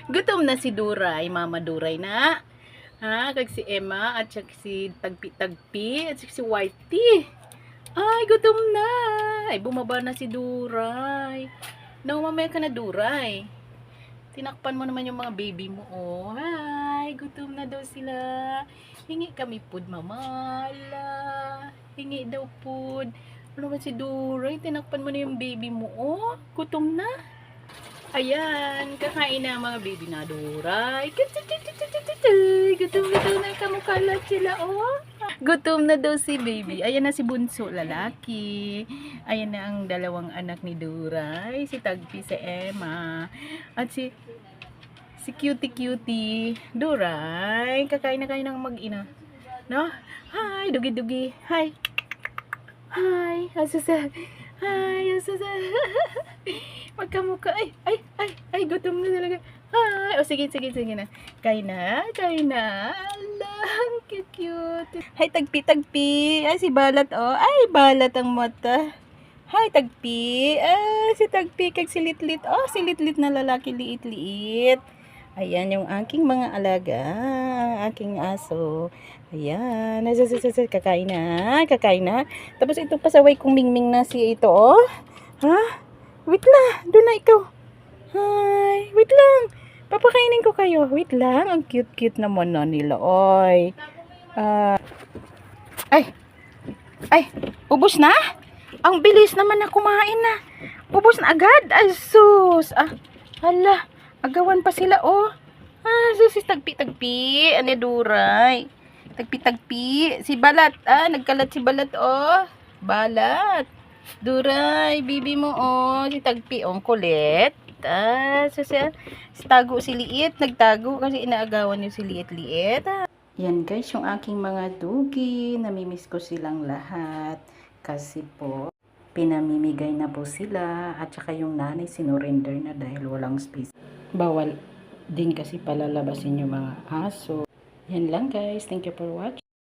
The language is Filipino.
Gutom na si Duray, Mama Duray na. Ha, kag si Emma at saka si Tagpi-Tagpi at saka si Whitey. Ay, gutom na. Ay, bumaba na si Duray. No, mamaya ka na, Duray. Tinakpan mo naman yung mga baby mo, oh. Hi, gutom na daw sila. Hingi kami food, mama. Ala, hingi daw food. Ano ba si Duray? Tinakpan mo na yung baby mo, oh. Gutom na. Ayan, kakain na ang mga baby na Duray. Gutom na, kamukalat sila, oh. Gutom na daw si baby. Ayan na si Bunso, lalaki. Ayan na ang dalawang anak ni Duray. Si Tagpi, si Emma. At si cutie Duray. Kakain na kayo ng mag-ina. No? Hi, dugi-dugi. Hi. Hi. Asusa. Hi, asusa. Magkamuka. Ay, gutom na talaga. Hi. O, sige na. Kain na. Alang, cute. Hi, Tagpi. Ay, si Balat, oh. Ay, Balat ang mata. Hi, Tagpi. Si Tagpi, kag si Litlit. Oh, si Litlit na lalaki, liit-liit. Ayan yung aking mga alaga. Aking aso. Ayan. Kakain na. Tapos ito pasaway kong mingming na si ito, oh. Ha? Wait lang. Doon na ikaw. Hi. Wait lang. Papakainin ko kayo. Wait lang. Ang cute naman na nila. Oy. Ay. Ubos na? Ang bilis naman na kumain na. Ubos na agad. Ay, sus. Hala. Agawan pa sila, oh. Sus, si Tagpi. Ano, Duray? Tagpi. Si Balat. Nagkalat si Balat, oh. Balat. Duray, bibi mo, oh. Si Tagpi, oh. Kulit. Si Tago, si Liit. Nagtago kasi inaagawan niyo si Liit. Yan, guys, yung aking mga dugi. Namimiss ko silang lahat. Kasi po, pinamimigay na po sila. At saka yung nanay sinurrender na dahil walang space. Bawal din kasi palalabasin yung mga aso. Yan lang, guys. Thank you for watching.